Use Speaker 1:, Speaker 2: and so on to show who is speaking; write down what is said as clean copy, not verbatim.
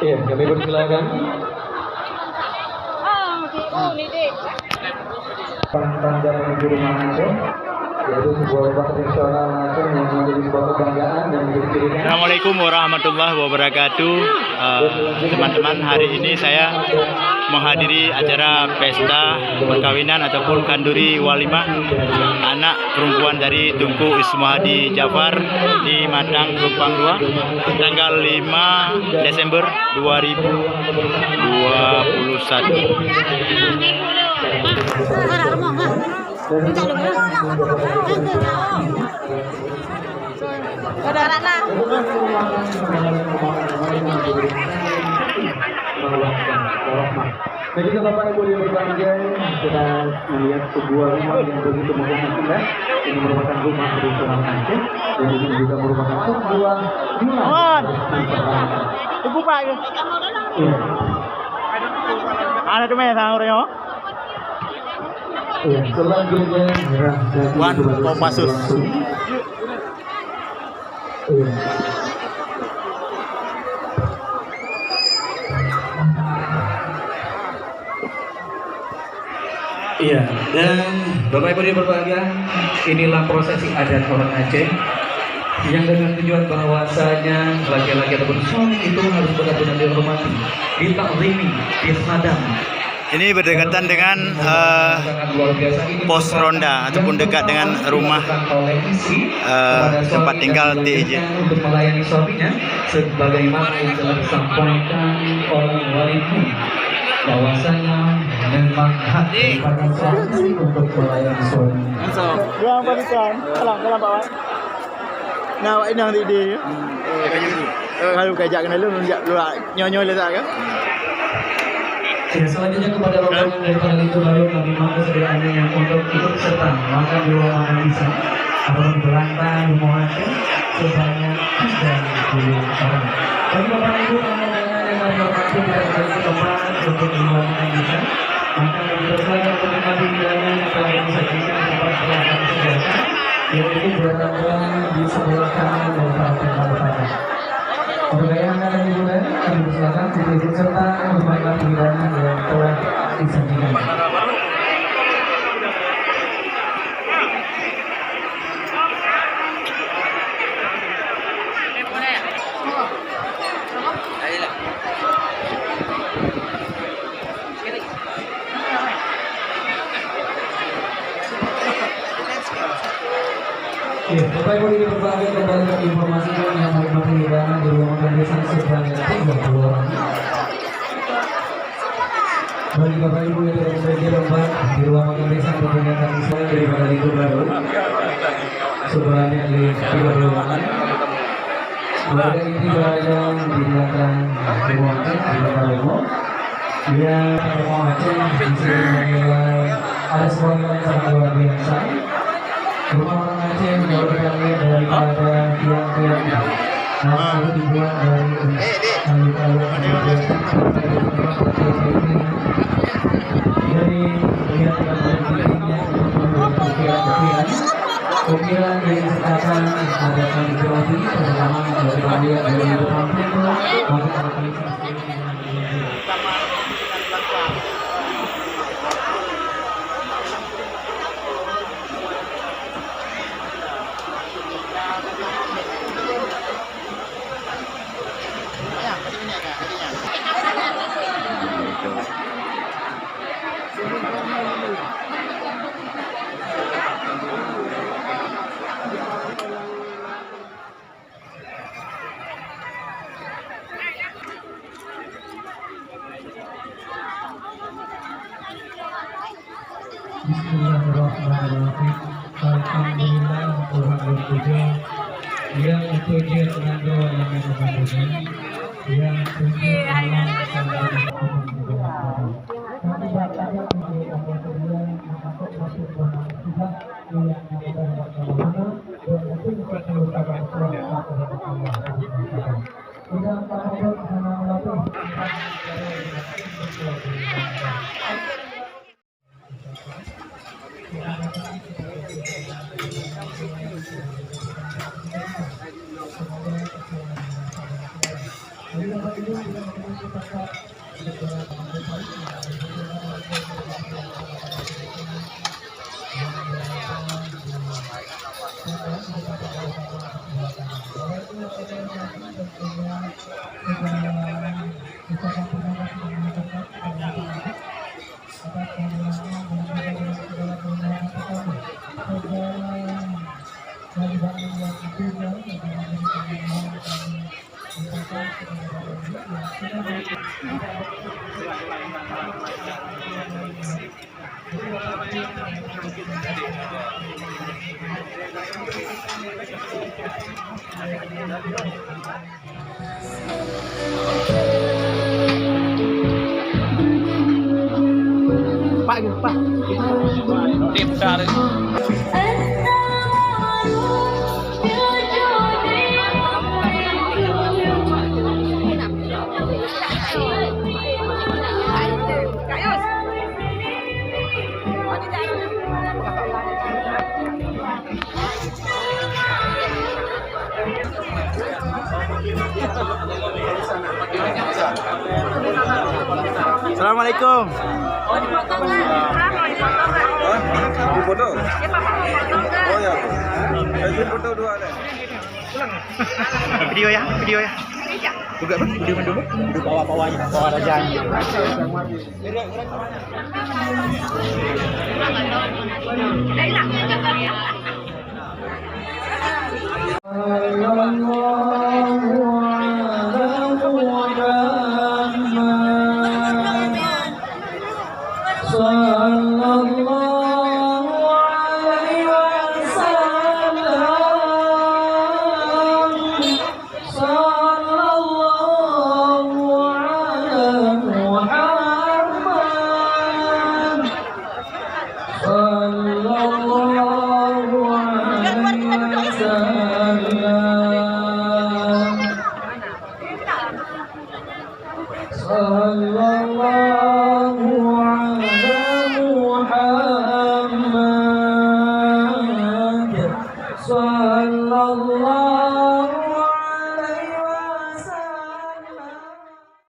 Speaker 1: Iya, kami persilakan. Tanda menuju rumah Aceh, yaitu sebuah lomba tradisional Aceh yang menjadi sebuah kebanggaan dan menjadi ciri khas.
Speaker 2: Assalamualaikum warahmatullahi wabarakatuh. Teman-teman, hari ini saya menghadiri acara pesta perkawinan ataupun kanduri walimah anak perempuan dari Tunku Ismuhadi Jafar di Matang, Pelumpang 2, tanggal 5 Desember 2021.
Speaker 1: Nah, juga Bapak Ibu yang berbahagia, kita melihat sebuah rumah yang begitu megah dan indah. Ini merupakan rumah tradisional Aceh, dan ini juga merupakan sebuah villa.
Speaker 2: Ibu Pak,
Speaker 1: Iya.
Speaker 2: ada cuma yang sangat
Speaker 1: Iya, selanjutnya
Speaker 2: Wan Kopassus.
Speaker 1: Iya. Iya, dan Bapak Ibu yang berbahagia, inilah prosesi adat orang Aceh yang dengan tujuan bahwasanya laki-laki ataupun suami itu harus benar-benar dihormati, ditakzimi, disadam.
Speaker 2: Ini berdekatan dengan pos ronda ataupun dekat dengan rumah tempat tinggal TIJ.
Speaker 1: Untuk melayani suaminya, sebagaimana yang telah disampaikan oleh walimu, bahwasanya memang hak daripada suami untuk melayani suaminya.
Speaker 2: Yang barisan, kalang Pak. Nah, ini yang ide. Kalau kajak kena lu nyonya letak kan?
Speaker 1: Ya, selanjutnya kepada rombongan daripada itu baru kami mohon kesediaannya yang untuk ikut serta makan di ruang makan bisa atau di lantai rumah Aceh sebanyak 30 orang. Bagi Bapak Ibu rombongan yang bermakna tidak memiliki tempat untuk di ruang makan bisa, maka kami persilakan untuk mengambil hidangan yang telah disajikan di tempat pelanggan sediakan, yaitu berada di sebelah kanan dan belakang depan. Untuk yang akan dimulai, kami persilakan untuk ikut serta menikmati hidangan yang telah disajikan. Ya, Bapak Ibu ini berbagai kembali ke informasi yang menikmati hidangan di ruang makan desa sebanyak 30 orang. Bagi Bapak Ibu yang tidak memiliki tempat di ruang makan desa kebanyakan misalnya daripada itu baru sebanyak 30 orang. Keluarga ini berada di belakang ruangan di belakang rumah. Dia rumah Aceh bisa menilai ada sebuah nilai yang sangat luar biasa. Rumah orang Aceh jauh sekali daripada tiang-tiang selalu dibuat dari kayu-kayu jadi lihat dengan pentingnya untuk membuat ukiran yang disertakan ada kaligrafi terutama dari bagian dari pamflet maka ada kaligrafi Bismillahirrahmanirrahim. Alhamdulillah Tuhan berpuja yang puji dengan doa yang mengampuni, yang puji Allah kami berkata puji Allah kedua untuk masuk dalam Tuhan yang ada dan itu kita ucapkan selamat kepada Allah. Sudah pada sana melalui
Speaker 2: Pak, gitu, Pak. Tip dari. Assalamualaikum.
Speaker 3: Oh, dipotong nggak?
Speaker 4: Foto?
Speaker 3: Ya, Pak, potong nggak?
Speaker 4: Oh ya. Foto dua ada.
Speaker 2: Video ya, video ya. Juga bang, video dulu. Video bawa-bawanya, bawa rajanya.
Speaker 3: Udah hilang.